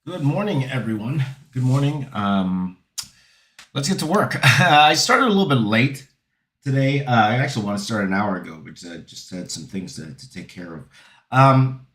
Good morning, everyone. Good morning. Let's get to work. I started a little bit late today. I actually want to start an hour ago, but just had some things to take care of. Um,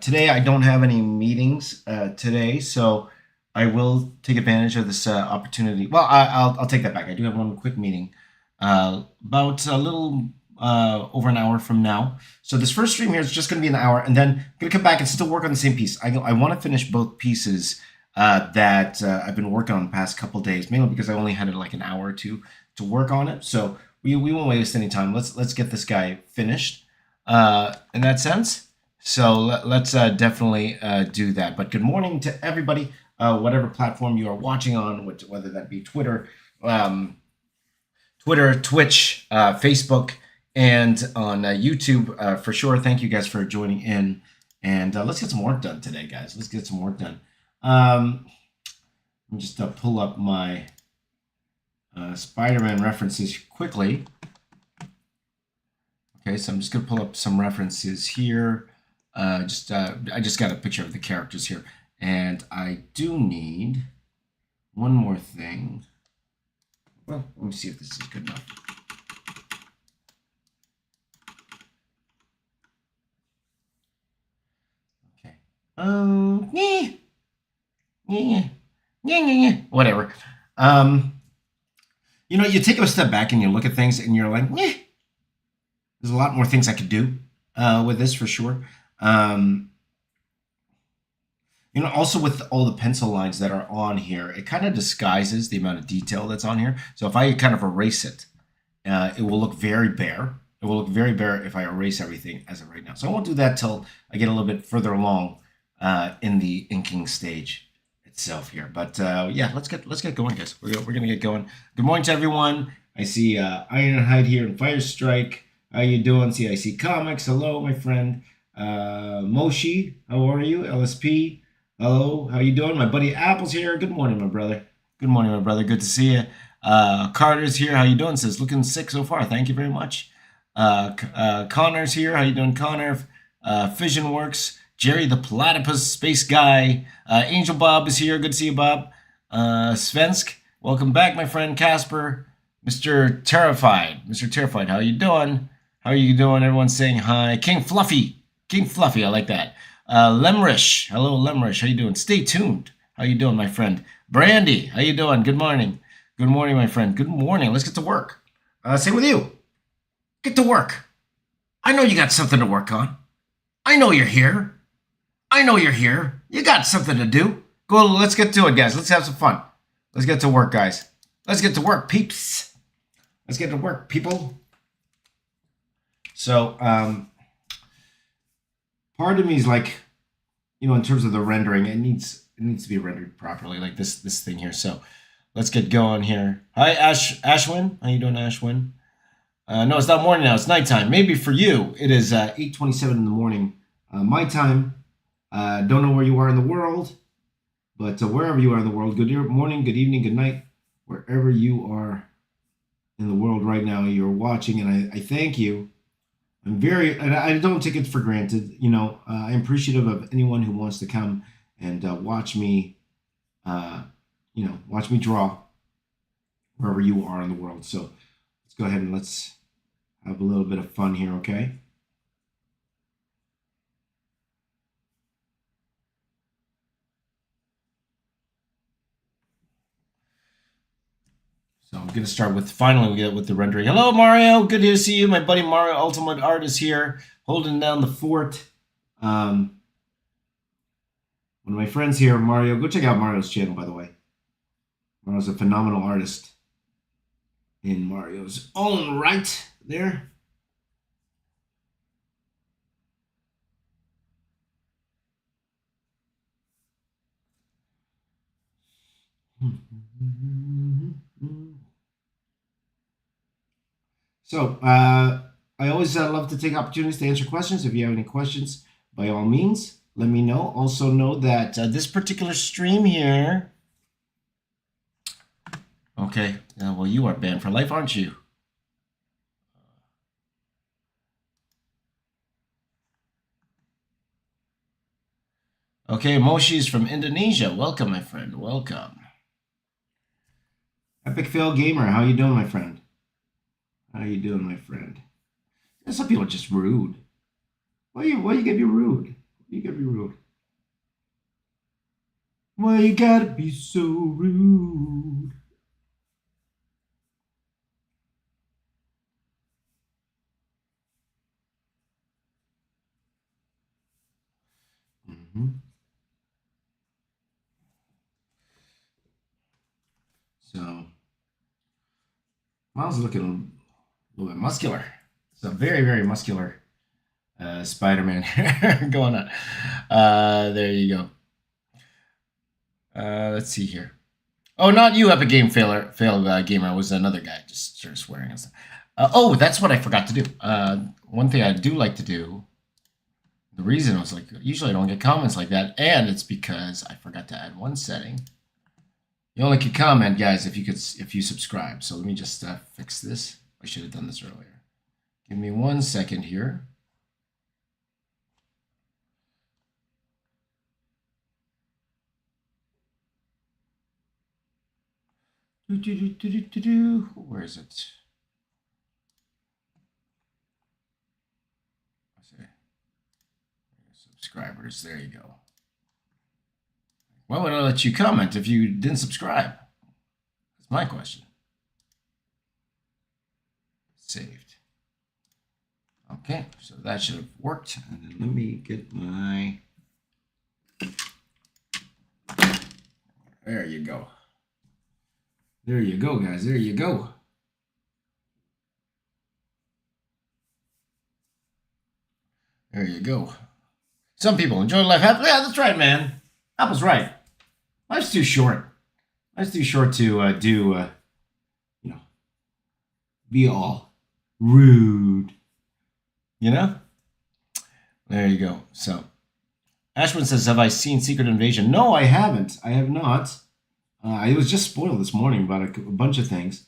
Today, I don't have any meetings today, so I will take advantage of this opportunity. Well, I'll take that back. I do have one quick meeting about a little over an hour from now. So this first stream here is just going to be an hour, and then I'm going to come back and still work on the same piece. I want to finish both pieces that I've been working on the past couple days, mainly because I only had like an hour or two to work on it. So we won't waste any time. Let's get this guy finished in that sense. So let's definitely do that. But good morning to everybody, whatever platform you are watching on, whether that be Twitter, Twitch, Facebook, and on YouTube for sure. Thank you guys for joining in, and let's get some work done today, guys. Let's get some work done. Let me just pull up my Spider-Man references quickly. Okay, so I'm just gonna pull up some references here. I just got a picture of the characters here, and I do need one more thing. Well, let me see if this is good enough. Okay. Whatever. You take a step back and you look at things, and you're like, there's a lot more things I could do with this for sure. Also with all the pencil lines that are on here, it kind of disguises the amount of detail that's on here. So if I kind of erase it, it will look very bare. It will look very bare if I erase everything as of right now. So I won't do that till I get a little bit further along in the inking stage itself here. But yeah, let's get going, guys. We're gonna get going. Good morning to everyone. I see Ironhide here and Firestrike. How you doing? CIC Comics. Hello, my friend. Moshi, how are you? LSP. Hello, how you doing? My buddy Apple's here. Good morning, my brother. Good morning, my brother. Good to see you. Carter's here. How you doing? Says looking sick so far. Thank you very much. Connor's here. How you doing, Connor? Fission Works. Jerry the Platypus Space Guy. Angel Bob is here. Good to see you, Bob. Svensk, welcome back, my friend Casper. Mr. Terrified. Mr. Terrified, how you doing? How are you doing? Everyone's saying hi. King Fluffy. King Fluffy, I like that. Lemrish. Hello, Lemrish. How you doing? Stay tuned. How you doing, my friend? Brandy. How you doing? Good morning. Good morning, my friend. Good morning. Let's get to work. Same with you. Get to work. I know you got something to work on. I know you're here. I know you're here. You got something to do. Go. Let's get to it, guys. Let's have some fun. Let's get to work, guys. Let's get to work, peeps. Let's get to work, people. So, part of me is like, in terms of the rendering, it needs to be rendered properly, like this thing here. So, let's get going here. Hi, Ashwin. How you doing, Ashwin? No, it's not morning now. It's nighttime. Maybe for you, it is 8:27 in the morning, my time. Don't know where you are in the world, but wherever you are in the world, good morning, good evening, good night, wherever you are in the world right now, you're watching, and I thank you. And I don't take it for granted. I'm appreciative of anyone who wants to come and watch me, watch me draw wherever you are in the world. So let's go ahead and let's have a little bit of fun here, okay? So I'm going to start with, finally, we get with the rendering. Hello, Mario. Good to see you. My buddy Mario Ultimate Art is here, holding down the fort. One of my friends here, Mario. Go check out Mario's channel, by the way. Mario's a phenomenal artist in Mario's own right there. So, I always love to take opportunities to answer questions. If you have any questions, by all means, let me know. Also know that this particular stream here... Okay, well, you are banned for life, aren't you? Okay, Moshi's from Indonesia. Welcome, my friend. Welcome. Epic Fail Gamer, how you doing, my friend? How you doing, my friend? Some people are just rude. Why you gotta be rude? You gotta be rude. Why you gotta be so rude? Mm-hmm. So, Miles is looking a little bit muscular. It's a very, very muscular Spider-Man going on. There you go. Let's see here. Oh, not you, Epic Game Fail Gamer. It was another guy just sort of swearing and stuff. Oh, that's what I forgot to do. One thing I do like to do. The reason was like usually I don't get comments like that, and it's because I forgot to add one setting. You only can comment, guys, if you subscribe. So let me just fix this. I should have done this earlier. Give me 1 second here. Where is it? Subscribers. There you go. Why would I let you comment if you didn't subscribe? That's my question. Saved. Okay, so that should have worked. And then let me get my... There you go. There you go, guys. There you go. There you go. Some people enjoy life. Yeah, that's right, man. Apple's right. Life's too short. Life's too short to be all rude. You know? There you go. So, Ashwin says, have I seen Secret Invasion? No, I haven't. I have not. I was just spoiled this morning about a bunch of things,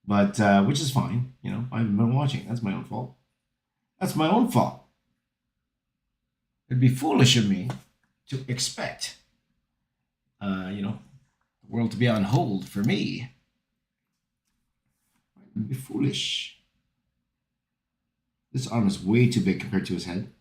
but which is fine. You know, I haven't been watching. That's my own fault. That's my own fault. It'd be foolish of me to expect, the world to be on hold for me. It'd be foolish. This arm is way too big compared to his head.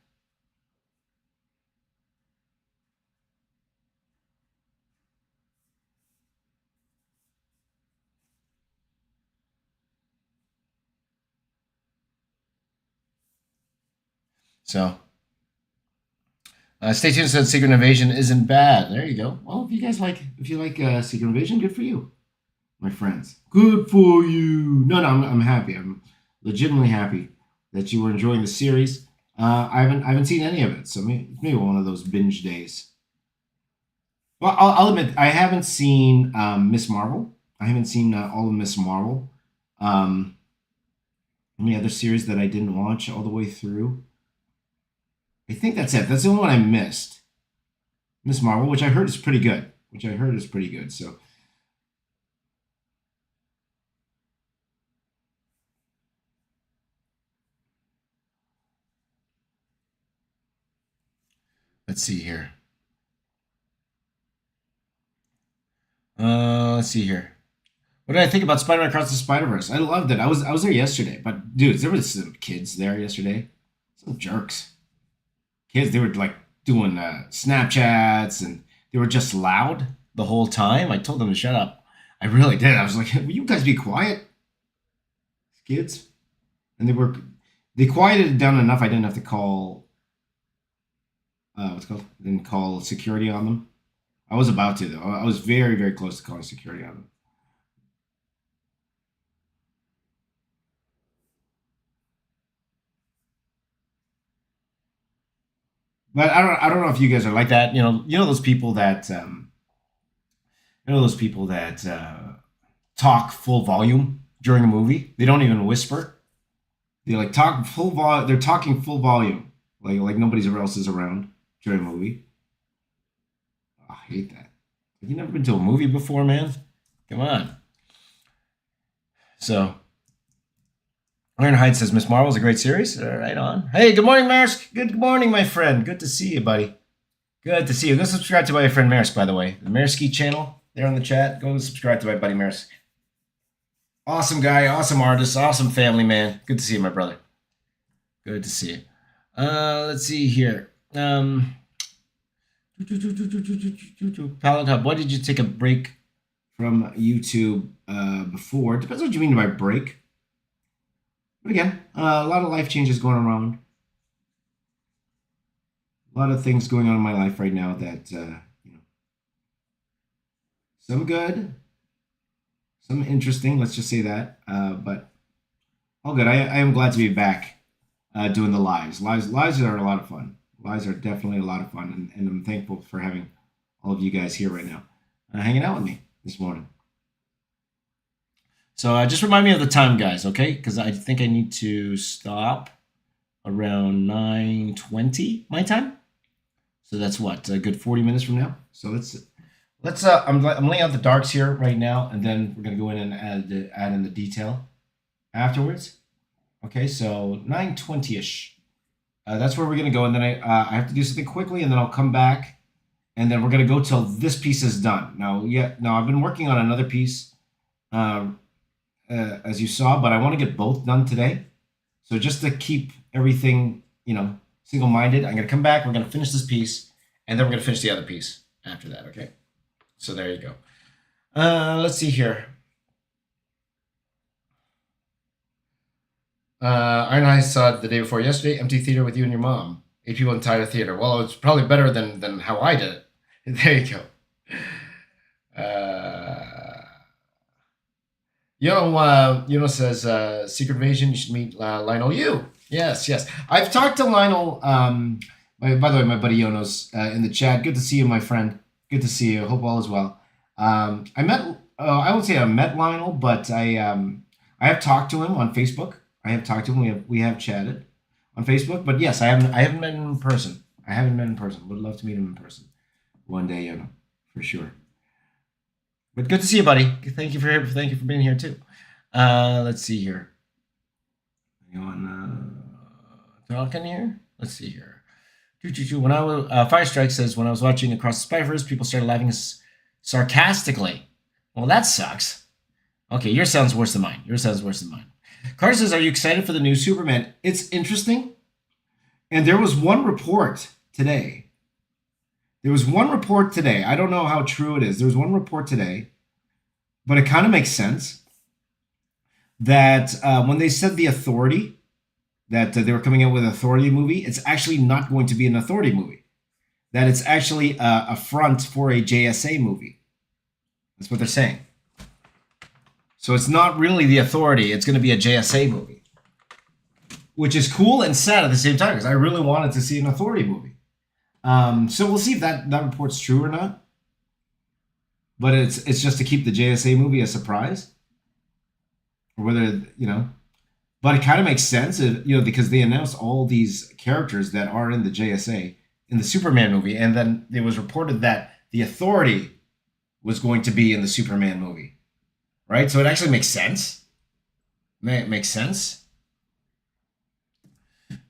So, stay tuned. Said Secret Invasion isn't bad. There you go. Well, if you like Secret Invasion, good for you, my friends. Good for you. No, I'm happy. I'm legitimately happy that you were enjoying the series. I haven't seen any of it, so maybe one of those binge days. Well, I'll admit I haven't seen Miss Marvel. I haven't seen all of Miss Marvel. Any other series that I didn't watch all the way through? I think that's it. That's the only one I missed. Miss Marvel, which I heard is pretty good. So let's see here. Let's see here. What did I think about Spider-Man Across the Spider-Verse? I loved it. I was there yesterday, but dudes, there was some kids there yesterday. Some jerks. Kids, they were like doing Snapchats, and they were just loud the whole time. I told them to shut up. I really did. I was like, will you guys be quiet? Kids. And they quieted it down enough I didn't have to call, what's it called? I didn't call security on them. I was about to, though. I was very, very close to calling security on them. But I don't know if you guys are like that. Those people that talk full volume during a movie. They don't even whisper. They like talk full volume. They're talking full volume, like nobody else is around during a movie. Oh, I hate that. Have you never been to a movie before, man? Come on. So, Ironhide says Miss Marvel's a great series. Right on. Hey, good morning, Marsk. Good morning, my friend. Good to see you, buddy. Good to see you. Go subscribe to my friend Maris, by the way. The Mariski channel there in the chat. Go subscribe to my buddy Maris. Awesome guy, awesome artist, awesome family man. Good to see you, my brother. Good to see you. Let's see here. Palette Hub, why did you take a break from YouTube before? Depends what you mean by break. But again, a lot of life changes going around. A lot of things going on in my life right now that, some good, some interesting, let's just say that. But all good. I am glad to be back doing the lives. Lives are a lot of fun. Lives are definitely a lot of fun. And I'm thankful for having all of you guys here right now hanging out with me this morning. So just remind me of the time, guys, okay? Because I think I need to stop around 9:20 my time. So that's what, a good 40 minutes from now. So let's I'm laying out the darks here right now, and then we're gonna go in and add in the detail afterwards. Okay, so 9:20ish. That's where we're gonna go, and then I have to do something quickly, and then I'll come back, and then we're gonna go till this piece is done. Now I've been working on another piece, as you saw, but I want to get both done today. So just to keep everything, single-minded, I'm gonna come back. We're gonna finish this piece, and then we're gonna finish the other piece after that. Okay. So there you go. Let's see here. Iron Eye saw it the day before yesterday. Empty theater with you and your mom. 8 people inside a theater. Well, it's probably better than how I did it. There you go. Says Secret Invasion. You should meet Lionel Yu. Yes. I've talked to Lionel. By the way, my buddy Yono's in the chat. Good to see you, my friend. Good to see you. Hope all is well. I won't say I met Lionel, but I have talked to him on Facebook. I have talked to him. We have chatted on Facebook. But yes, I haven't met him in person. Would love to meet him in person one day, for sure. But good to see you, buddy. Thank you for being here too. Let's see here. You on talking here? Let's see here. When I was Firestrike says when I was watching Across the Spiderverse, people started laughing sarcastically. Well, that sucks. Okay, yours sounds worse than mine. Carter says, "Are you excited for the new Superman?" It's interesting, and there was one report today. I don't know how true it is. There was one report today, but it kind of makes sense that when they said the Authority, that they were coming out with an Authority movie, it's actually not going to be an Authority movie. That it's actually a front for a JSA movie. That's what they're saying. So it's not really the Authority. It's going to be a JSA movie, which is cool and sad at the same time because I really wanted to see an Authority movie. So we'll see if that report's true or not. But it's just to keep the JSA movie a surprise, or whether But it kind of makes sense, because they announced all these characters that are in the JSA in the Superman movie, and then it was reported that the Authority was going to be in the Superman movie, right? So it actually makes sense. It makes sense.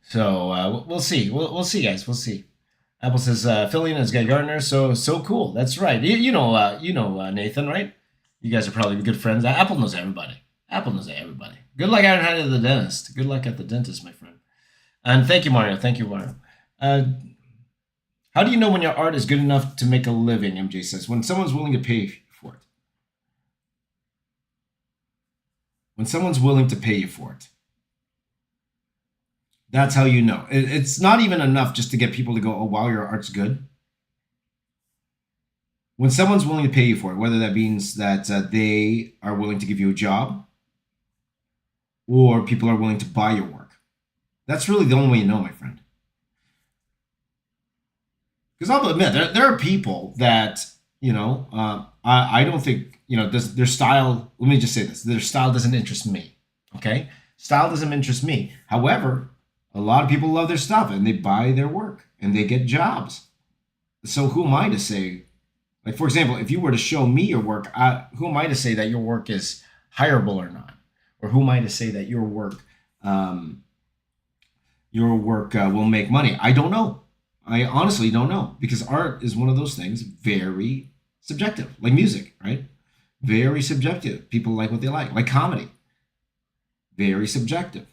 So we'll see. We'll see, guys. We'll see. Apple says Philly is Guy Gardner. So cool. That's right. You know Nathan, right? You guys are probably good friends. Apple knows everybody. Good luck out at the dentist. Good luck at the dentist, my friend. And thank you, Mario. How do you know when your art is good enough to make a living, MJ says? When someone's willing to pay for it. That's how you know. It's not even enough just to get people to go, oh, wow, your art's good. When someone's willing to pay you for it, whether that means that they are willing to give you a job, or people are willing to buy your work. That's really the only way you know, my friend. Because I'll admit, there are people that, I don't think, their style, let me just say this, their style doesn't interest me, okay? Style doesn't interest me. However, a lot of people love their stuff, and they buy their work, and they get jobs. So who am I to say, like, for example, if you were to show me your work, who am I to say that your work is hireable or not? Or who am I to say that your work will make money? I don't know. I honestly don't know, because art is one of those things very subjective, like music, right? Very subjective. People like what they like comedy, very subjective.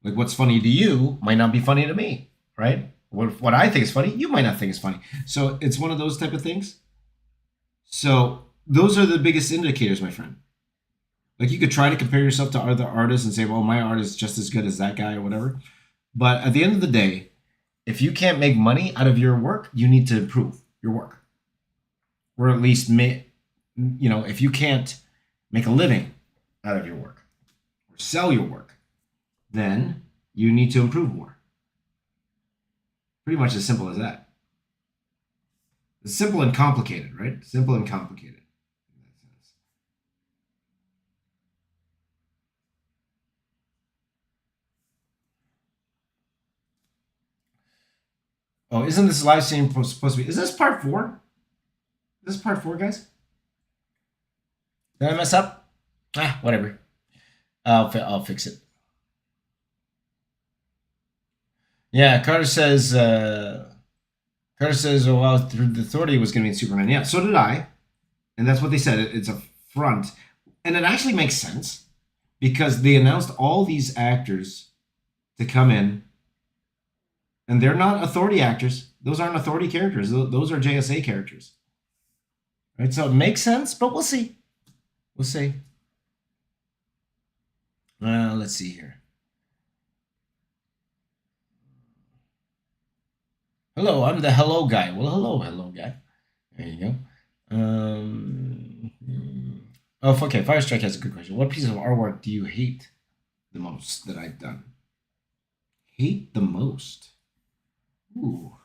Like what's funny to you might not be funny to me, right? What I think is funny, you might not think is funny. So it's one of those type of things. So those are the biggest indicators, my friend. Like you could try to compare yourself to other artists and say, well, my art is just as good as that guy or whatever. But at the end of the day, if you can't make money out of your work, you need to improve your work. Or at least if you can't make a living out of your work or sell your work, then you need to improve more. Pretty much as simple as that. It's simple and complicated, right? Simple and complicated. Oh, isn't this live stream supposed to be? Is this part 4? Is this part 4, guys? Did I mess up? Whatever. I'll fix it. Yeah, Carter says, oh, well, the Authority was going to be in Superman. Yeah, so did I. And that's what they said. It's a front. And it actually makes sense because they announced all these actors to come in. And they're not Authority actors. Those aren't Authority characters. Those are JSA characters. Right? So it makes sense, but we'll see. We'll see. Let's see here. Hello, I'm the hello guy. Well, hello guy. There you go. Okay. Firestrike has a good question. What piece of artwork do you hate the most that I've done? Hate the most? Ooh.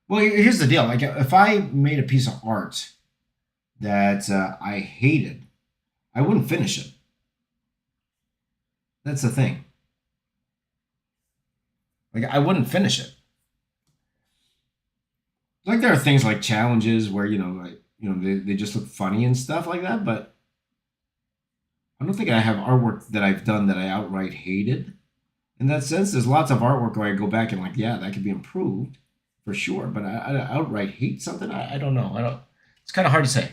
Well, here's the deal. Like, if I made a piece of art that I hated, I wouldn't finish it. That's the thing. Like, I wouldn't finish it. Like, there are things like challenges where they just look funny and stuff like that, but I don't think I have artwork that I've done that I outright hated. In that sense, there's lots of artwork where I go back and like, yeah, that could be improved for sure. But I outright hate something. I don't know. It's kind of hard to say.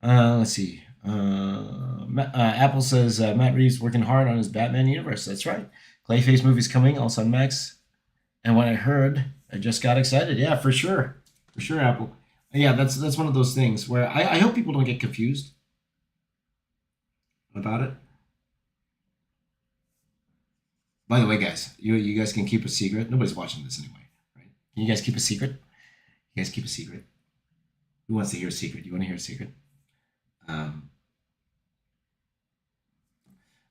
Let's see. Apple says Matt Reeves working hard on his Batman universe. That's right. Clayface movie's coming, also on Max. And when I heard, I just got excited. Yeah, for sure, Apple. Yeah, that's one of those things where I hope people don't get confused about it. By the way, guys, you guys can keep a secret. Nobody's watching this anyway, right? Can you guys keep a secret? You guys keep a secret. Who wants to hear a secret? You want to hear a secret?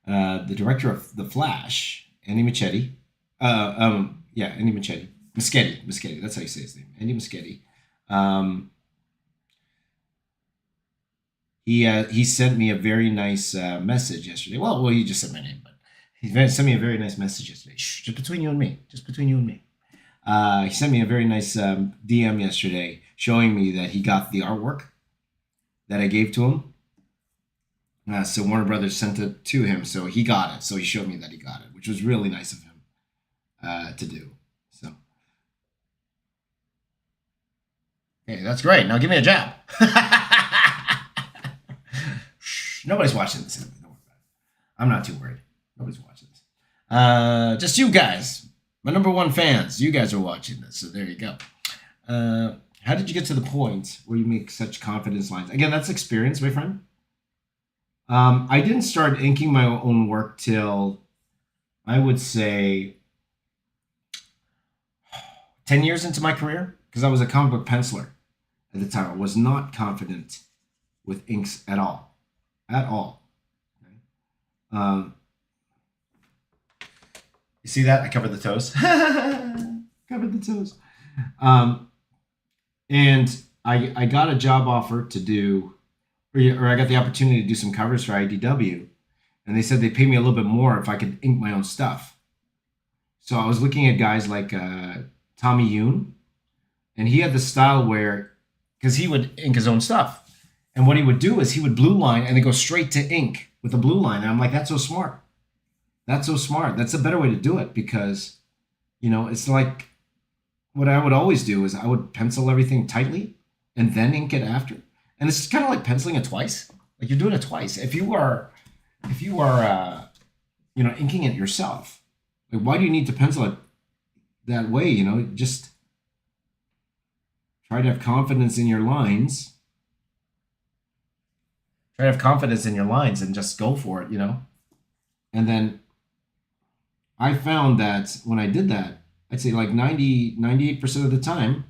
The director of The Flash, Andy Muschietti. Andy Muschietti. Muschietti. That's how you say his name. Andy Muschietti. He sent me a very nice message yesterday. Well, he just said my name, but he sent me a very nice message yesterday. Shh, just between you and me. He sent me a very nice DM yesterday showing me that he got the artwork that I gave to him. So Warner Brothers sent it to him, so he got it. So he showed me that he got it, which was really nice of him to do. So, hey, that's great. Now give me a jab. Shh, nobody's watching this anyway. Don't worry about it. I'm not too worried. Nobody's watching this. Just you guys, my number one fans. You guys are watching this, so there you go. How did you get to the point where you make such confidence lines? Again, that's experience, my friend. I didn't start inking my own work till, I would say, 10 years into my career, because I was a comic book penciler at the time. I was not confident with inks at all. Okay? You see that? I covered the toes. And I got a job offer to do, or I got the opportunity to do some covers for IDW, and they said they'd pay me a little bit more if I could ink my own stuff. So I was looking at guys like Tommy Yoon, and he had the style where, because he would ink his own stuff, and what he would do is he would blue line and then go straight to ink with a blue line, and I'm like, that's so smart. That's so smart. That's a better way to do it because, it's like what I would always do is I would pencil everything tightly and then ink it after. And it's kind of like penciling it twice. Like you're doing it twice. If you are inking it yourself, like why do you need to pencil it that way? Just try to have confidence in your lines. Try to have confidence in your lines and just go for it, And then I found that when I did that, I'd say like 98% of the time,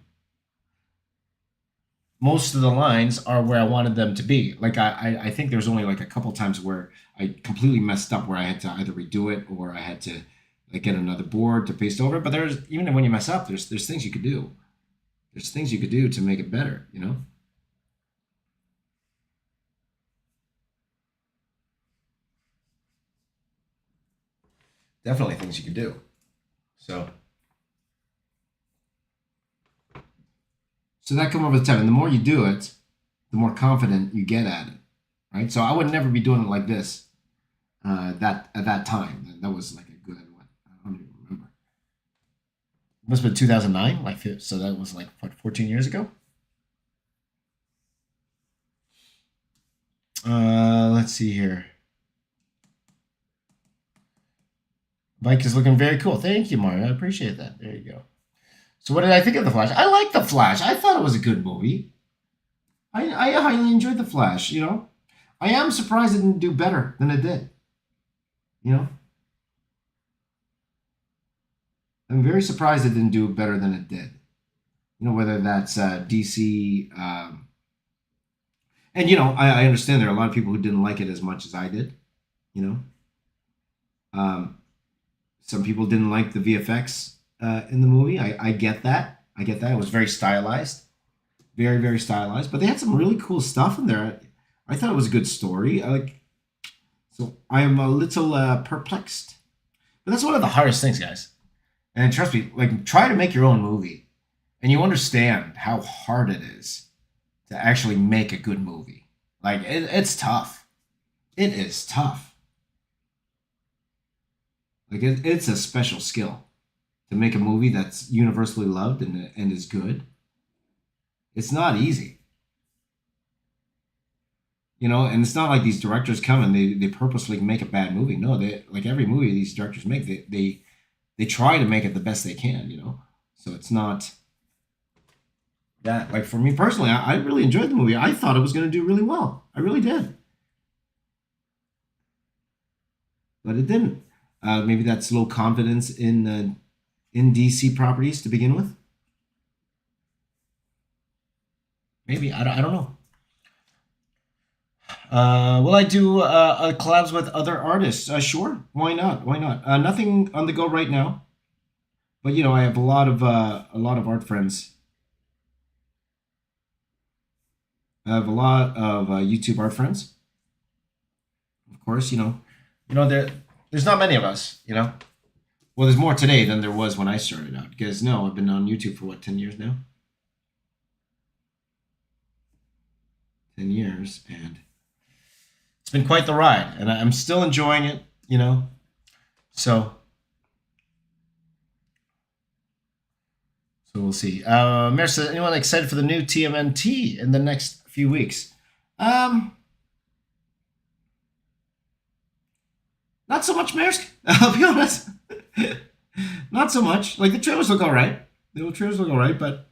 most of the lines are where I wanted them to be. Like I think there's only like a couple times where I completely messed up, where I had to either redo it or I had to like get another board to paste over it. But there's, even when you mess up, there's things you could do. There's things you could do to make it better, Definitely things you could do. So that come over the time, and the more you do it, the more confident you get at it, right? So I would never be doing it like this. That at that time, that was like a good one. I don't even remember. It must have been 2009. So that was like what, 14 years ago. Let's see here. Bike is looking very cool. Thank you, Mario. I appreciate that. There you go. So what did I think of The Flash? I like The Flash. I thought it was a good movie. I highly enjoyed The Flash, I am surprised it didn't do better than it did. I'm very surprised it didn't do better than it did. Whether that's DC. And, I understand there are a lot of people who didn't like it as much as I did. Some people didn't like the VFX in the movie. I get that. It was very stylized. Very, very stylized. But they had some really cool stuff in there. I thought it was a good story. So I am a little perplexed. But that's one of the hardest things, guys. And trust me, like, try to make your own movie. And you understand how hard it is to actually make a good movie. Like, it's tough. It is tough. Like, it's a special skill to make a movie that's universally loved and is good. It's not easy. And it's not like these directors come and they purposely make a bad movie. No, they, like every movie these directors make, they try to make it the best they can, So it's not that, like, for me personally, I really enjoyed the movie. I thought it was going to do really well. I really did. But it didn't. Maybe that's low confidence in DC properties to begin with. Maybe. I don't know. Will I do collabs with other artists? Sure. Why not? Why not? Nothing on the go right now. But I have a lot of art friends. I have a lot of YouTube art friends. Of course, there's not many of us. Well, there's more today than there was when I started out. You guys know I've been on YouTube for what, 10 years now? 10 years, and it's been quite the ride, and I'm still enjoying it, So we'll see. Mayor says, anyone excited for the new TMNT in the next few weeks? Not so much, Maersk. I'll be honest. Not so much. Like, the trailers look all right. But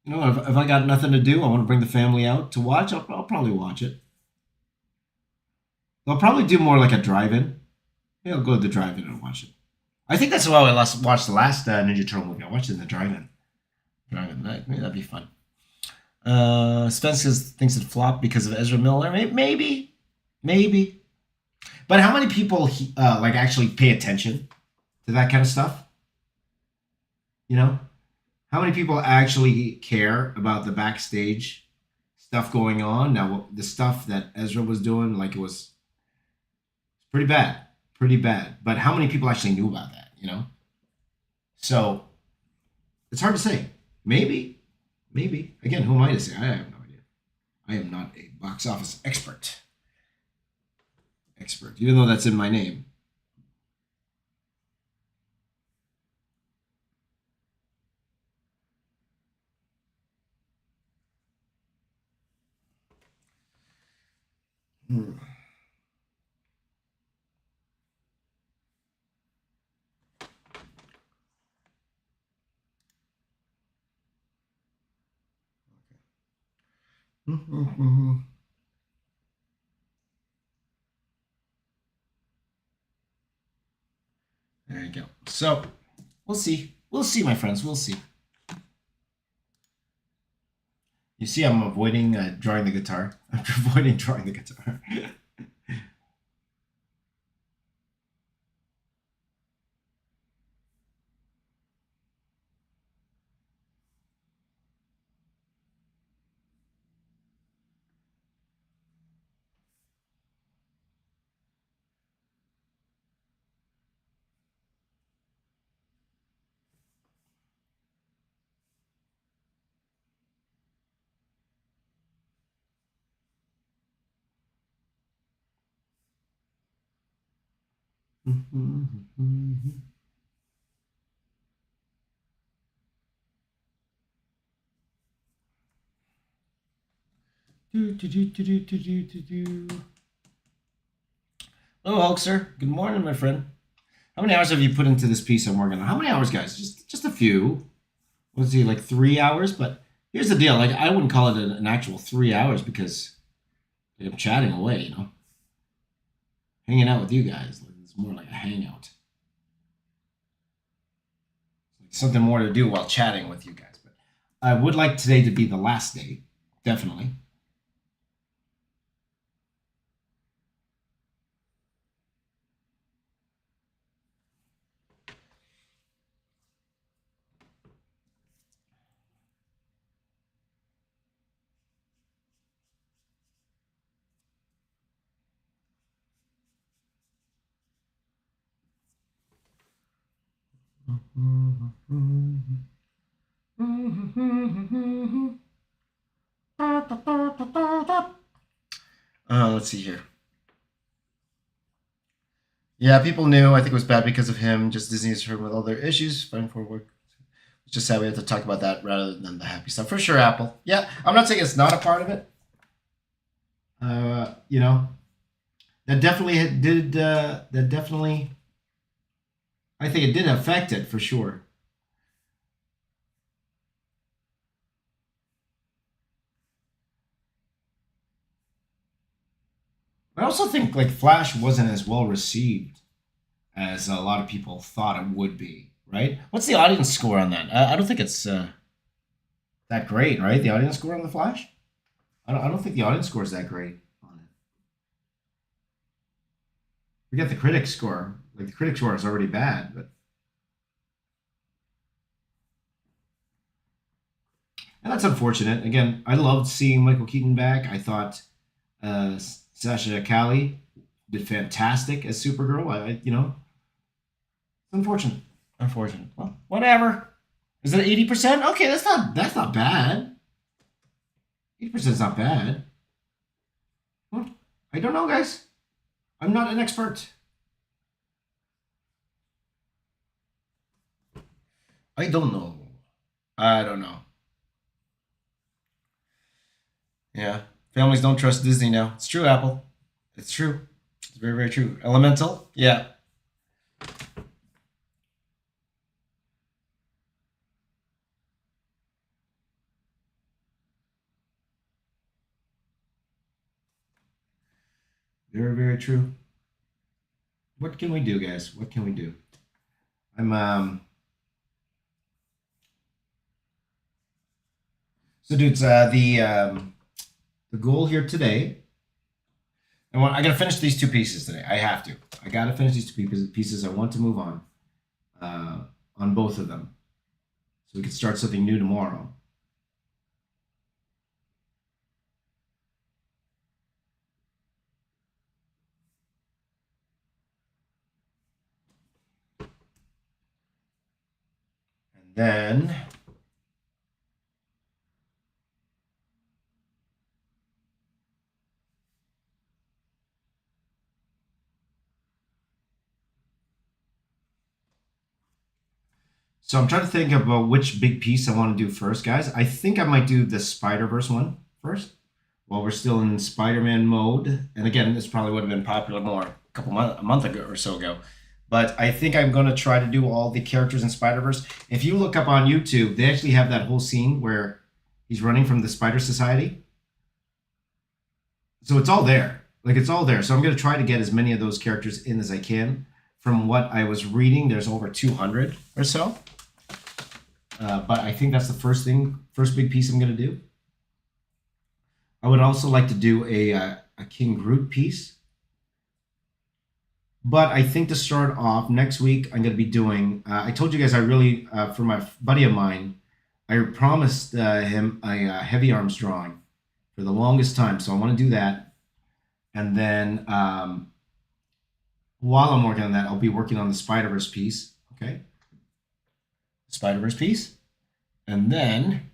if I got nothing to do, I want to bring the family out to watch, I'll probably watch it. I'll probably do more like a drive-in. Yeah, I'll go to the drive-in and watch it. I think that's why I watched the last Ninja Turtle movie. I watched it in the drive-in. Maybe that'd be fun. Spence thinks it flopped because of Ezra Miller. Maybe. But how many people like actually pay attention to that kind of stuff? How many people actually care about the backstage stuff going on? Now, the stuff that Ezra was doing, like, it was pretty bad. But how many people actually knew about that, So it's hard to say. Maybe. Again, who am I to say? I have no idea. I am not a box office expert. expert, even though that's in my name. Hmm. There you go. So we'll see. We'll see, my friends. We'll see. You see, I'm avoiding drawing the guitar. I'm avoiding drawing the guitar. Hello, Hulkster. Good morning, my friend. How many hours have you put into this piece I'm working on? How many hours, guys? Just a few. Let's see, like 3 hours. But here's the deal: like, I wouldn't call it an actual 3 hours because I'm chatting away, you know, hanging out with you guys. It's more like a hangout. It's something more to do while chatting with you guys. But I would like today to be the last day, definitely. Let's see here. Yeah, people knew. I think it was bad because of him. Just Disney's hurt with all their issues. Fighting for work. It's just sad we have to talk about that rather than the happy stuff. For sure, Apple. Yeah, I'm not saying it's not a part of it. You know, that definitely did. That definitely. I think it did affect it for sure. I also think like Flash wasn't as well received as a lot of people thought it would be. Right? What's the audience score on that? I don't think it's that great, right? The audience score on the Flash. I don't think the audience score is that great on it. We got the critic score. Like the critic score is already bad, but and that's unfortunate. Again, I loved seeing Michael Keaton back. I thought Sasha Cali did fantastic as Supergirl. You know, it's unfortunate. Unfortunate. Well, whatever. Is it 80%? Okay, that's not bad. 80% is not bad. Well, I don't know, guys. I'm not an expert. I don't know. I don't know. Yeah. Families don't trust Disney now. It's true, Apple. It's true. It's very, very true. Elemental? Yeah. Very, very true. What can we do, guys? What can we do? I'm so dudes, the goal here today. I gotta finish these two pieces today. I have to. I gotta finish these two pieces. I want to move on both of them, so we can start something new tomorrow. And then So I'm trying to think about which big piece I want to do first, guys. I think I might do the Spider-Verse one first, while we're still in Spider-Man mode. And again, this probably would have been popular more a month ago or so ago. But I think I'm going to try to do all the characters in Spider-Verse. If you look up on YouTube, they actually have that whole scene where he's running from the Spider Society. So it's all there. Like, it's all there. So I'm going to try to get as many of those characters in as I can. From what I was reading, there's over 200 or so. But I think that's the first big piece I'm going to do. I would also like to do a King Groot piece. But I think to start off, next week, I'm going to be doing... I told you guys I really, for my buddy of mine, I promised him a heavy arms drawing for the longest time. So I want to do that. And then while I'm working on that, I'll be working on the Spider-Verse piece. Okay? Spider-Verse piece. And then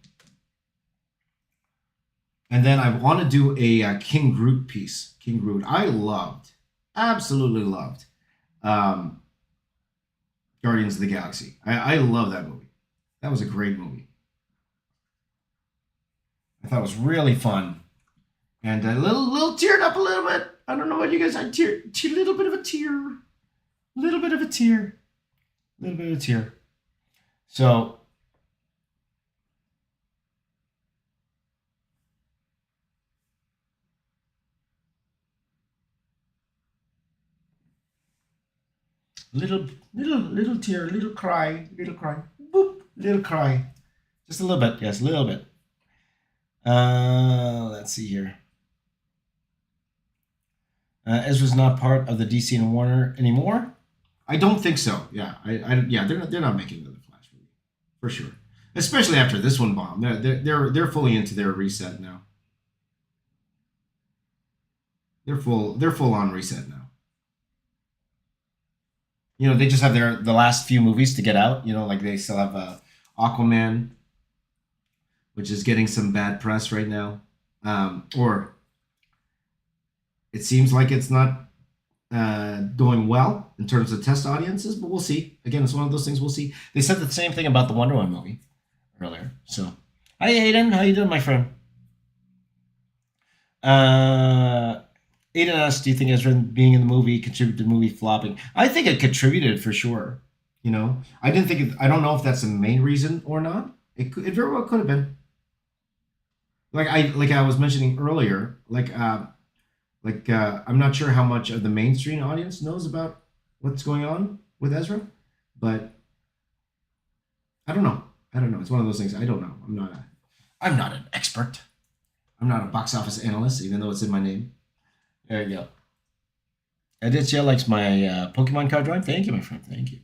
I want to do a King Groot piece. King Groot. I absolutely loved Guardians of the Galaxy. I love that movie. That was a great movie. I thought it was really fun. And a little teared up a little bit. I don't know what you guys, a little bit of a tear. Little bit of a tear. Little bit of a tear. So little tear, little cry, boop, little cry. Just a little bit, yes, a little bit. Let's see here. Ezra's not part of the DC and Warner anymore. I don't think so. Yeah, yeah, they're not making another Flash movie for sure. Especially after this one bombed. They're fully into their reset now. They're full on reset now. You know, they just have the last few movies to get out. You know, like they still have Aquaman, which is getting some bad press right now. Or it seems like it's not doing well in terms of test audiences, but we'll see. Again, it's one of those things we'll see. They said the same thing about the Wonder Woman movie earlier. So, hi Aiden, how you doing, my friend? Aiden asked, do you think Ezra being in the movie contributed to the movie flopping? I think it contributed for sure. You know, I don't know if that's the main reason or not. It very well could have been. Like I was mentioning earlier, I'm not sure how much of the mainstream audience knows about what's going on with Ezra, but I don't know. It's one of those things. I don't know. I'm not an expert. I'm not a box office analyst, even though it's in my name. There you go. Aditya likes my Pokemon card drawing. Thank you, my friend. Thank you.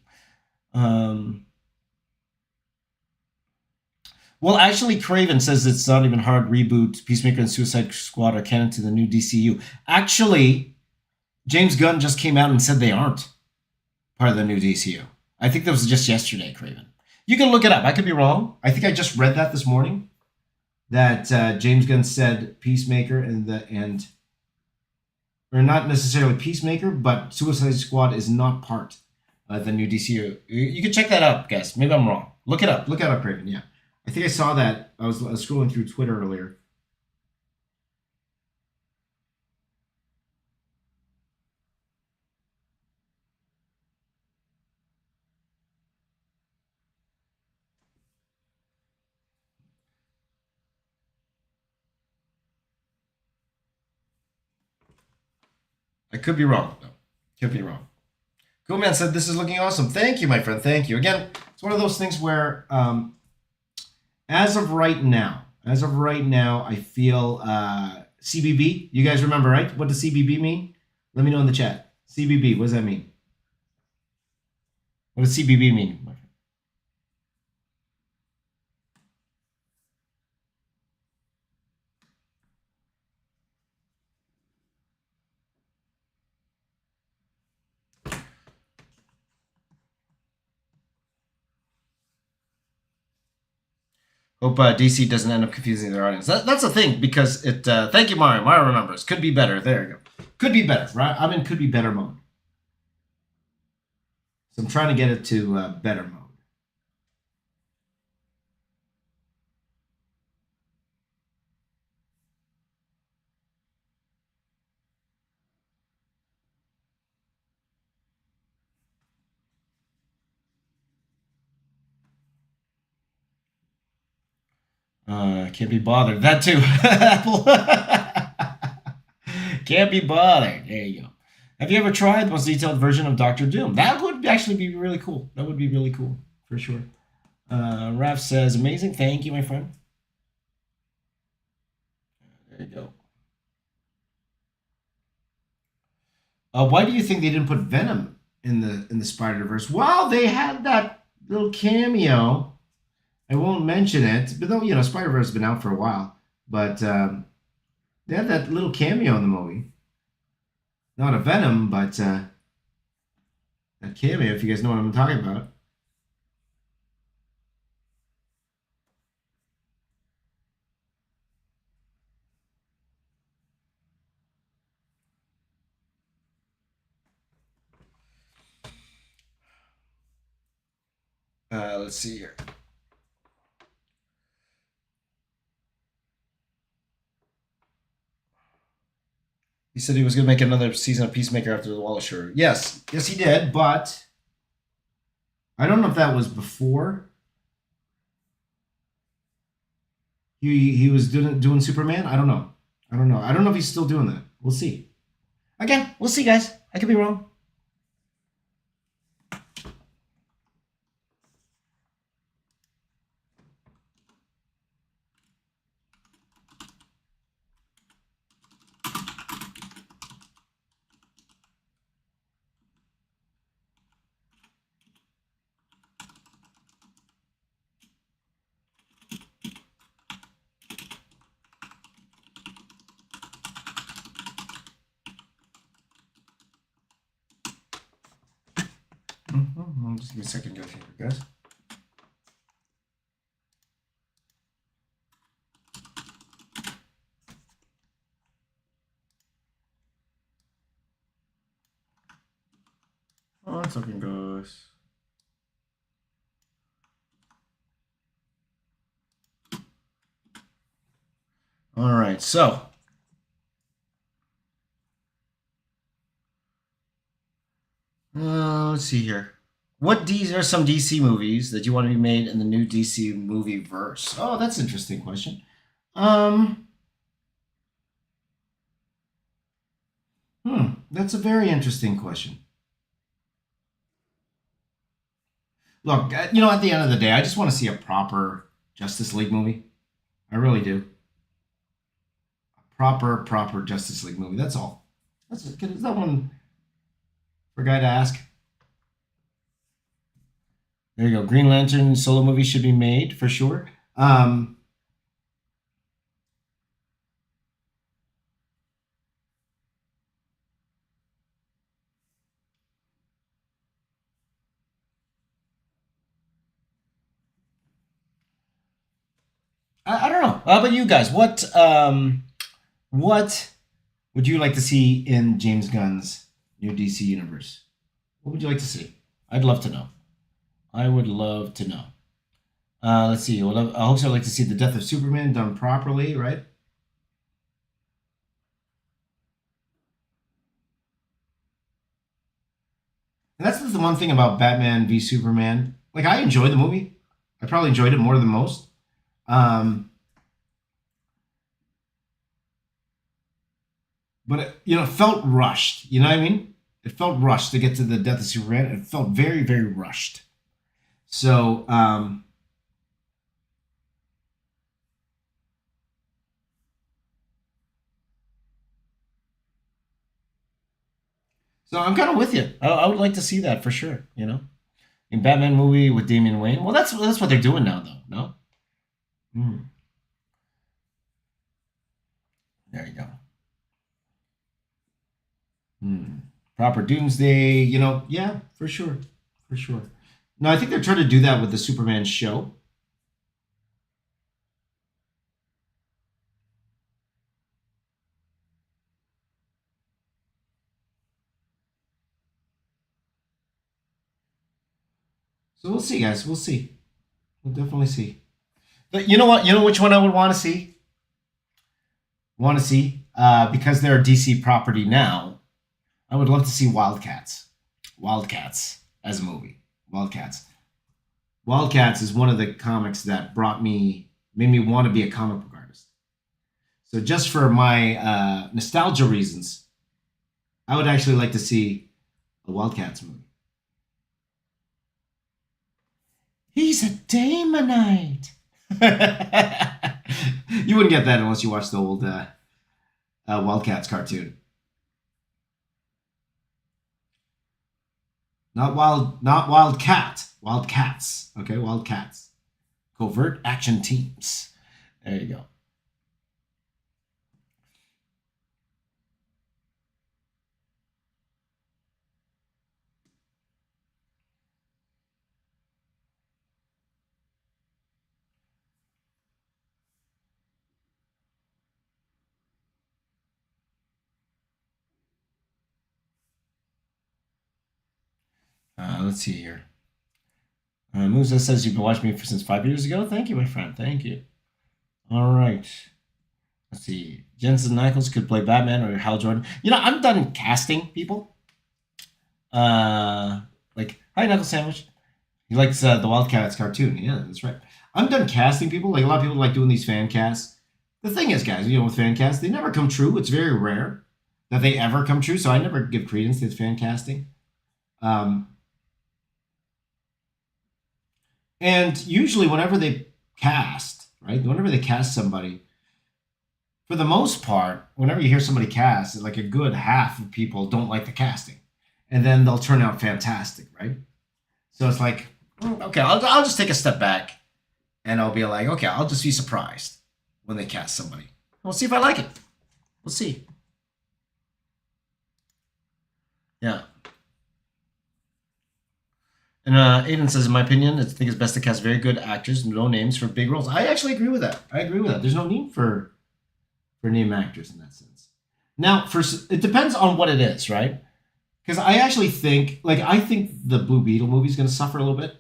Well, actually, Craven says it's not even hard reboot. Peacemaker and Suicide Squad are canon to the new DCU. Actually, James Gunn just came out and said they aren't part of the new DCU. I think that was just yesterday, Craven. You can look it up. I could be wrong. I think I just read that this morning. That James Gunn said Peacemaker or not necessarily Peacemaker, but Suicide Squad is not part of the new DCU. You can check that out, guys. Maybe I'm wrong. Look it up. Look it up, Craven. Yeah. I think I saw that. I was scrolling through Twitter earlier. I could be wrong, though. Could be wrong. Cool Man said, this is looking awesome. Thank you, my friend. Thank you. Again, it's one of those things where, as of right now, I feel CBB. You guys remember, right? What does CBB mean? Let me know in the chat. CBB, what does that mean? What does CBB mean, my friend? Hope DC doesn't end up confusing their audience. That's the thing, because it... thank you, Mario. Mario remembers. Could be better. There you go. Could be better, right? I'm in could be better mode. So I'm trying to get it to better mode. Can't be bothered. That too. Apple. Can't be bothered. There you go. Have you ever tried the most detailed version of Doctor Doom? That would actually be really cool. That would be really cool, for sure. Raf says, amazing. Thank you, my friend. There you go. Why do you think they didn't put Venom in the Spider-Verse? Well, they had that little cameo. I won't mention it, but though, you know, Spider-Verse has been out for a while. But they had that little cameo in the movie. Not a Venom, but a cameo, if you guys know what I'm talking about. Let's see here. He said he was going to make another season of Peacemaker after the Wallace show. Yes, he did, but I don't know if that was before he was doing Superman. I don't know. I don't know if he's still doing that. We'll see. Again, we'll see, guys. I could be wrong. Just give me a second, guys. Oh, it's looking good. All right, so let's see here. What are some DC movies that you want to be made in the new DC movie verse? Oh, that's an interesting question. That's a very interesting question. Look, you know, at the end of the day, I just want to see a proper Justice League movie. I really do. A proper Justice League movie. That's all. Is that one for a guy to ask? There you go. Green Lantern solo movie should be made for sure. I don't know. How about you guys? What would you like to see in James Gunn's new DC universe? What would you like to see? I'd love to know. I would love to know. Let's see. I also like to see the death of Superman done properly, right? And that's the one thing about Batman v Superman. Like, I enjoyed the movie. I probably enjoyed it more than most. But it felt rushed. You know what I mean? It felt rushed to get to the death of Superman. It felt very, very rushed. So, I'm kind of with you. I would like to see that for sure. You know, in Batman movie with Damian Wayne. Well, that's what they're doing now, though. No. There you go. Proper Doomsday. You know, yeah, for sure. No, I think they're trying to do that with the Superman show. So we'll see, guys. We'll see. We'll definitely see. But you know what? You know which one I would want to see? Because they're a DC property now. I would love to see Wildcats. Wildcats as a movie. Wildcats is one of the comics that brought me made me want to be a comic book artist. So just for my nostalgia reasons, I would actually like to see a Wildcats movie. He's a Damonite. You wouldn't get that unless you watched the old Wildcats cartoon. Not Wildcat. Wildcats. Okay, Wildcats. Covert action teams. There you go. Let's see here. Musa says you've been watching me since 5 years ago. Thank you, my friend. Thank you. All right. Let's see. Jensen Ackles could play Batman or Hal Jordan. You know, I'm done casting people. Like, hi, Knuckle Sandwich. He likes the Wildcats cartoon. Yeah, that's right. I'm done casting people. Like, a lot of people like doing these fan casts. The thing is, guys, you know, with fan casts, they never come true. It's very rare that they ever come true. So I never give credence to fan casting. And usually, whenever they cast, right? Whenever they cast somebody, for the most part, whenever you hear somebody cast, like a good half of people don't like the casting, and then they'll turn out fantastic, right? So it's like, okay, I'll just take a step back, and I'll be like, okay, I'll just be surprised when they cast somebody. We'll see if I like it. We'll see. Yeah. And Aiden says, in my opinion, I think it's best to cast very good actors, no names for big roles. I actually agree with that. I agree with that. There's no need for name actors in that sense. Now, it depends on what it is, right? Because I actually think, I think the Blue Beetle movie is going to suffer a little bit,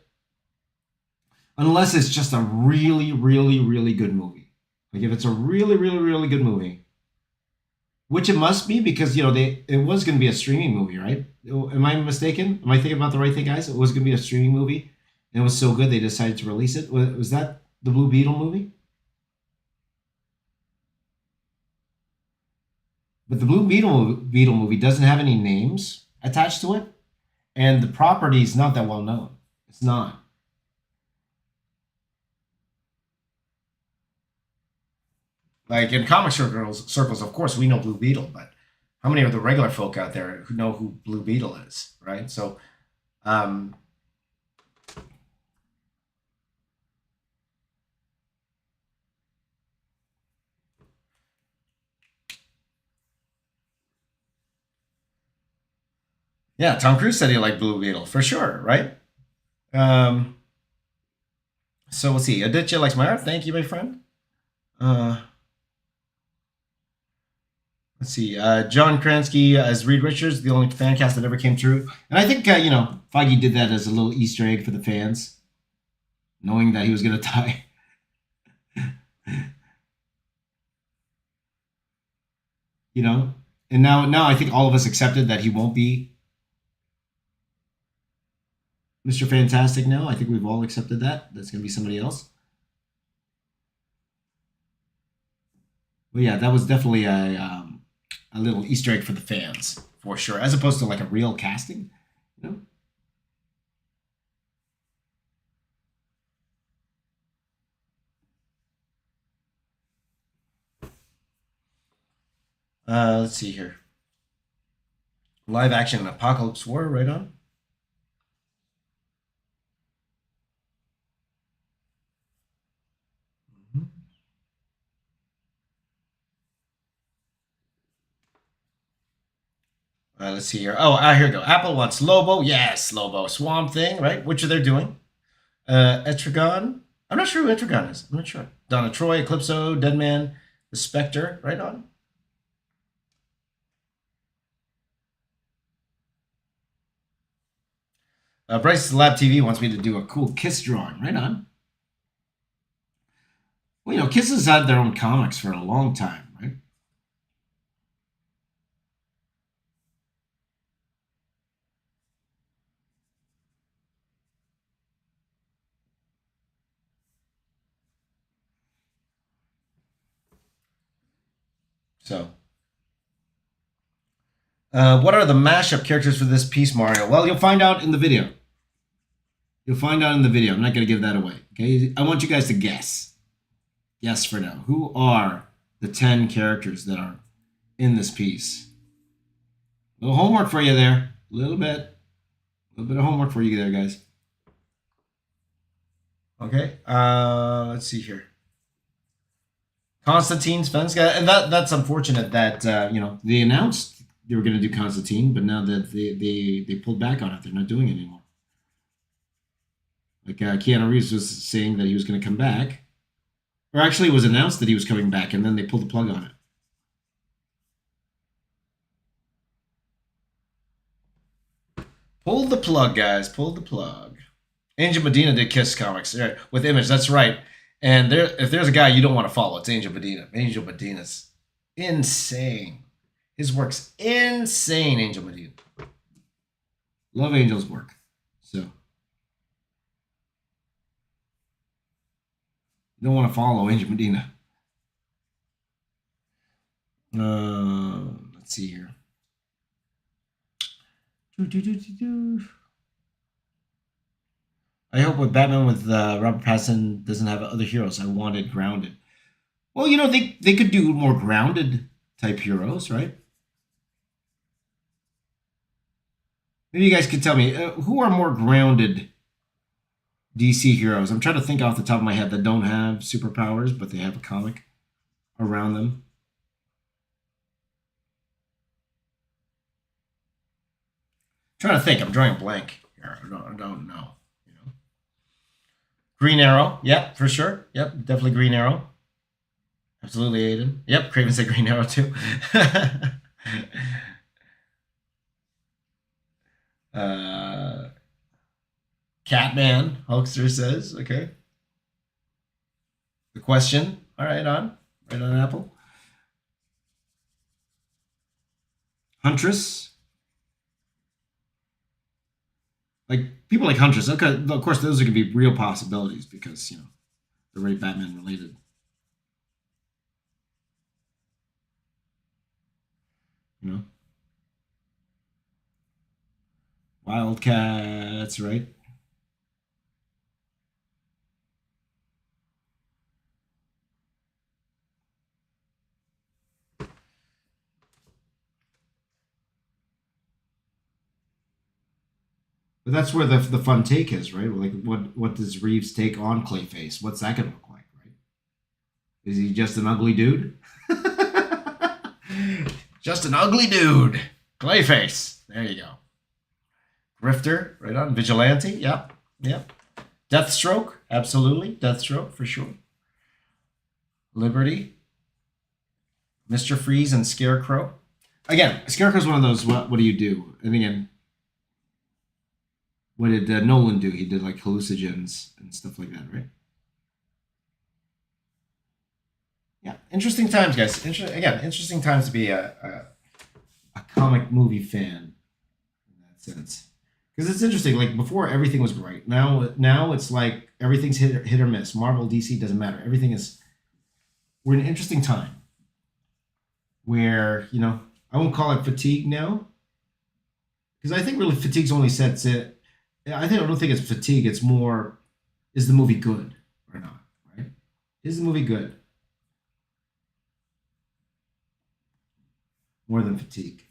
unless it's just a really, really, really good movie. Like if it's a really, really, really good movie, which it must be because it was going to be a streaming movie, right? Am I mistaken? Am I thinking about the right thing, guys? It was going to be a streaming movie, and it was so good they decided to release it. Was that the Blue Beetle movie? But the Blue Beetle movie doesn't have any names attached to it, and the property is not that well known. It's not. Like in comic circles, of course, we know Blue Beetle, but how many of the regular folk out there who know who Blue Beetle is, right? So, yeah, Tom Cruise said he liked Blue Beetle for sure, right? Um, so let's see. Aditya likes my art. Thank you, my friend. Let's see. John Kransky as Reed Richards, the only fan cast that ever came true. And I think, Feige did that as a little Easter egg for the fans, knowing that he was going to die. And now I think all of us accepted that he won't be Mr. Fantastic now. I think we've all accepted that. That's going to be somebody else. But yeah, that was definitely a little Easter egg for the fans, for sure, as opposed to like a real casting, you know? Let's see here. Live action Apocalypse War, right on. Let's see here. Oh, here we go. Apple wants Lobo. Yes, Lobo. Swamp Thing, right? Which are they doing? Etrigan. I'm not sure who Etrigan is. I'm not sure. Donna Troy, Eclipso, Deadman, The Spectre, right on. Bryce Lab TV wants me to do a cool Kiss drawing. Right on. Well, Kiss has had their own comics for a long time, right? So, what are the mashup characters for this piece, Mario? Well, you'll find out in the video. You'll find out in the video. I'm not going to give that away. Okay, I want you guys to guess. Guess for now. Who are the 10 characters that are in this piece? A little homework for you there. A little bit of homework for you there, guys. Okay. Let's see here. Constantine, Svenska, and that's unfortunate that you know, they announced they were going to do Constantine, but now that they pulled back on it, they're not doing it anymore. Like Keanu Reeves was saying that he was going to come back, or actually it was announced that he was coming back, and then they pulled the plug on it. Pulled the plug, guys. Pulled the plug. Angel Medina did Kiss Comics with Image. That's right. And if there's a guy you don't want to follow, it's Angel Medina. Angel Medina's insane. His work's insane, Angel Medina. Love Angel's work. So you don't want to follow Angel Medina. Let's see here. I hope with Batman with Robert Pattinson doesn't have other heroes. I wanted grounded. Well, you know, they could do more grounded type heroes, right? Maybe you guys could tell me who are more grounded DC heroes. I'm trying to think off the top of my head that don't have superpowers, but they have a comic around them. I'm trying to think. I'm drawing a blank here. I don't know. Green Arrow, yep, for sure. Yep, definitely Green Arrow. Absolutely, Aiden. Yep, Craven said Green Arrow too. Catman, Hulkster says, okay. The Question, all right, on Apple. Huntress. Like, people like Huntress, okay, of course, those are going to be real possibilities because, you know, they're very Batman related. You know? Wildcats, right? But that's where the fun take is, right? Like, what does Reeves take on Clayface? What's that going to look like, right? Is he just an ugly dude? Just an ugly dude. Clayface. There you go. Grifter, right on. Vigilante, yep. Deathstroke, absolutely. Deathstroke, for sure. Liberty. Mr. Freeze and Scarecrow. Again, Scarecrow's one of those, what do you do? And again, what did Nolan do? He did like hallucinogens and stuff like that, right? Yeah, interesting times, guys. Interesting times to be a comic movie fan in that sense. Because it's interesting. Like before, everything was great. Now it's like everything's hit or miss. Marvel, DC doesn't matter. Everything is. We're in an interesting time where, you know, I won't call it fatigue now, because I think really fatigue's only sets it. I don't think it's fatigue. It's more, is the movie good or not, right? Is the movie good? More than fatigue.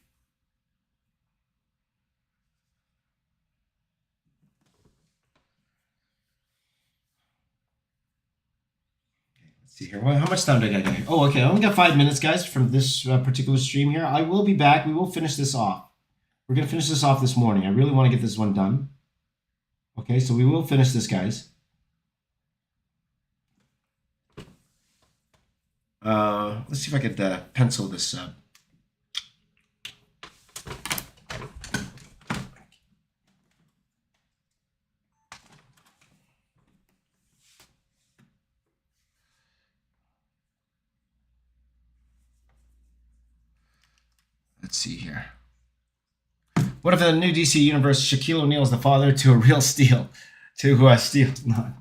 Okay, let's see here. Well, how much time did I get here? Oh, okay. I only got 5 minutes, guys, from this particular stream here. I will be back. We will finish this off. We're going to finish this off this morning. I really want to get this one done. Okay, so we will finish this, guys. Let's see if I could pencil this up. Let's see here. What if in the new DC universe, Shaquille O'Neal is the father to a real Steel? To Steel, not.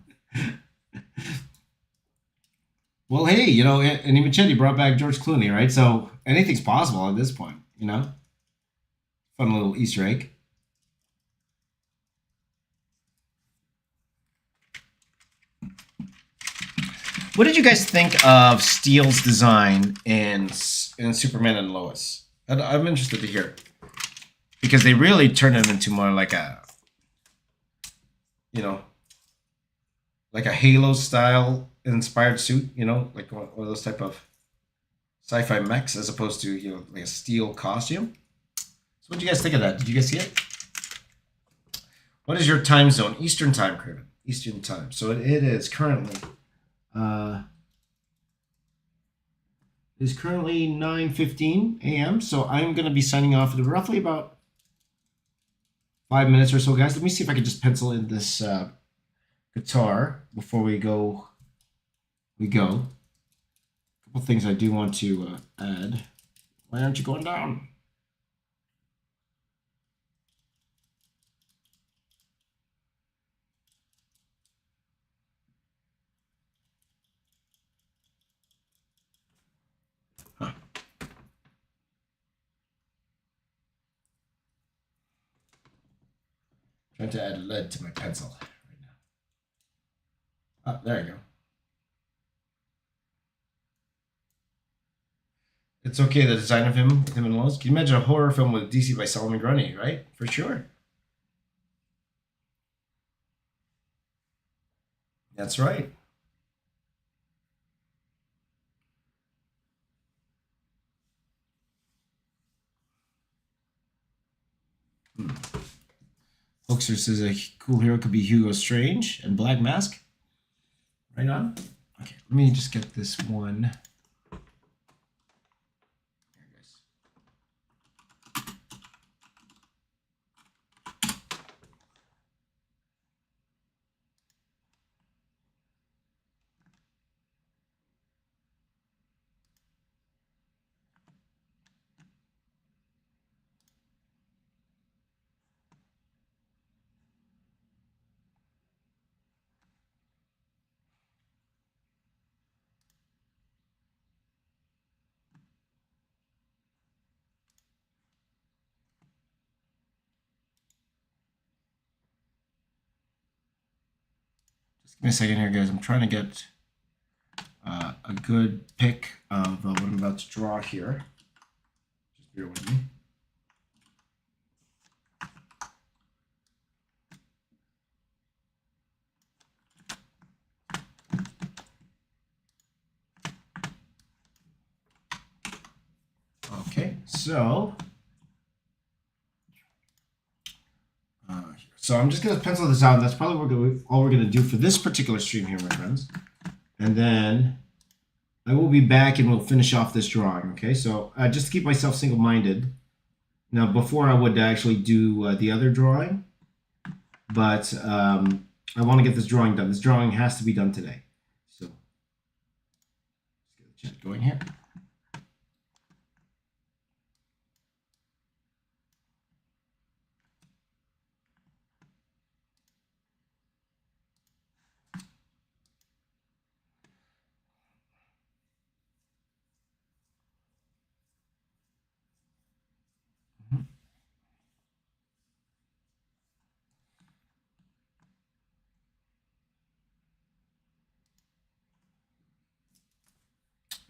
Well, hey, and even Chetty brought back George Clooney, right? So anything's possible at this point, Fun little Easter egg. What did you guys think of Steele's design in Superman and Lois? I'm interested to hear, because they really turned him into more like you know, like a Halo style inspired suit, like one of those type of sci-fi mechs, as opposed to like a steel costume. So what do you guys think of that? Did you guys see it? What is your time zone? Eastern time, Craven. Eastern time. So it is currently uh, 9:15 a.m. So I'm going to be signing off in roughly about 5 minutes or so, guys. Let me see if I can just pencil in this guitar before we go. A couple things I do want to add. Why aren't you going down? Huh. Trying to add lead to my pencil right now. Ah, there you go. It's okay, the design of him with him and Lois. Can you imagine a horror film with DC by Solomon Grundy, right? For sure. That's right. Hmm. Hoaxer says a cool hero could be Hugo Strange and Black Mask. Right on. Okay, let me just get this one. There it is. Just give me a second here, guys. I'm trying to get a good pick of what I'm about to draw here. Just bear with me. Okay, so so I'm just gonna pencil this out. And that's probably all we're gonna do for this particular stream here, my friends. And then I will be back and we'll finish off this drawing. Okay, so just to keep myself single-minded. Now, before I would actually do the other drawing, but I want to get this drawing done. This drawing has to be done today. So let's get the chat going here.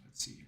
Let's see here.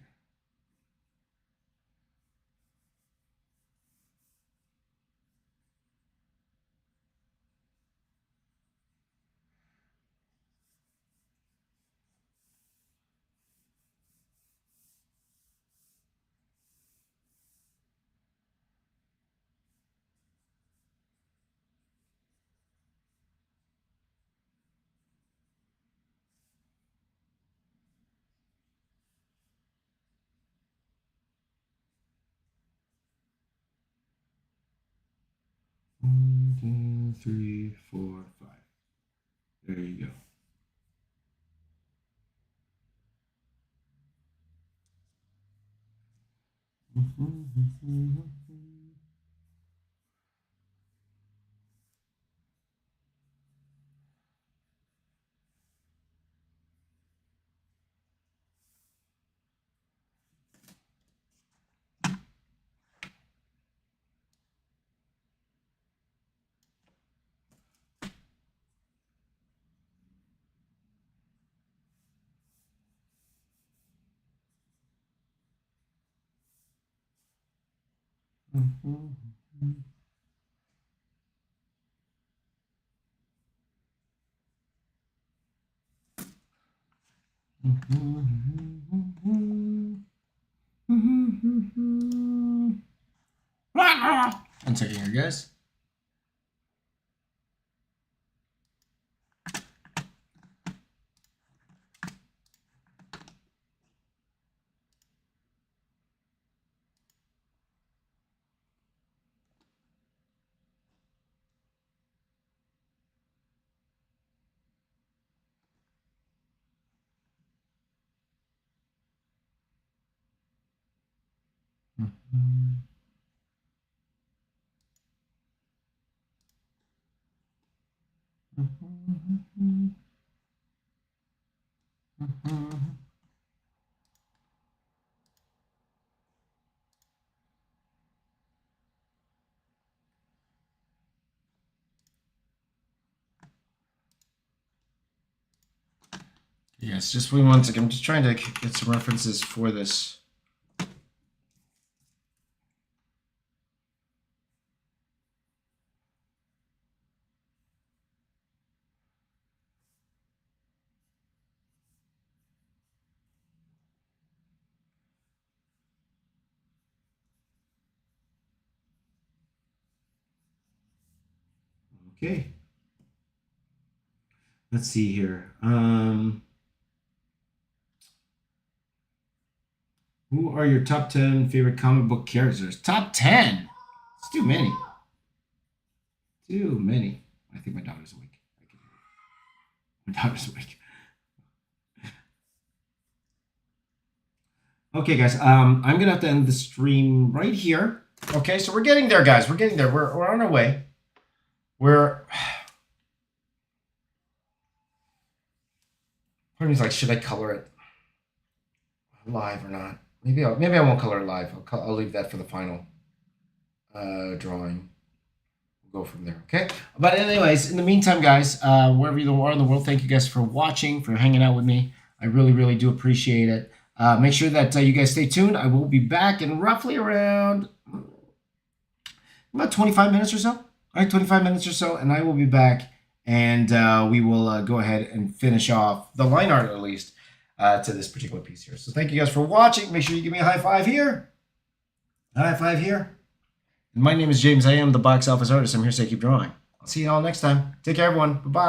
One, two, three, four, five. There you go. One second here, guys. Yes, just wait 1 second. I'm just trying to get some references for this. Okay. Let's see here. Who are your top 10 favorite comic book characters? Top 10? It's too many. Too many. I think my daughter's awake. My daughter's awake. Okay, guys. I'm gonna have to end the stream right here. Okay, so we're getting there, guys. We're getting there. We're on our way. Part of me's like, should I color it live or not? Maybe I won't color it live. I'll leave that for the final drawing. We'll go from there, okay? But anyways, in the meantime, guys, wherever you are in the world, thank you guys for watching, for hanging out with me. I really, really do appreciate it. Make sure that you guys stay tuned. I will be back in roughly around about 25 minutes or so. All right, 25 minutes or so, and I will be back, and we will go ahead and finish off the line art, at least, to this particular piece here. So thank you guys for watching. Make sure you give me a high five here. High five here. And my name is James. I am the box office artist. I'm here to say keep drawing. I'll see you all next time. Take care, everyone. Bye-bye.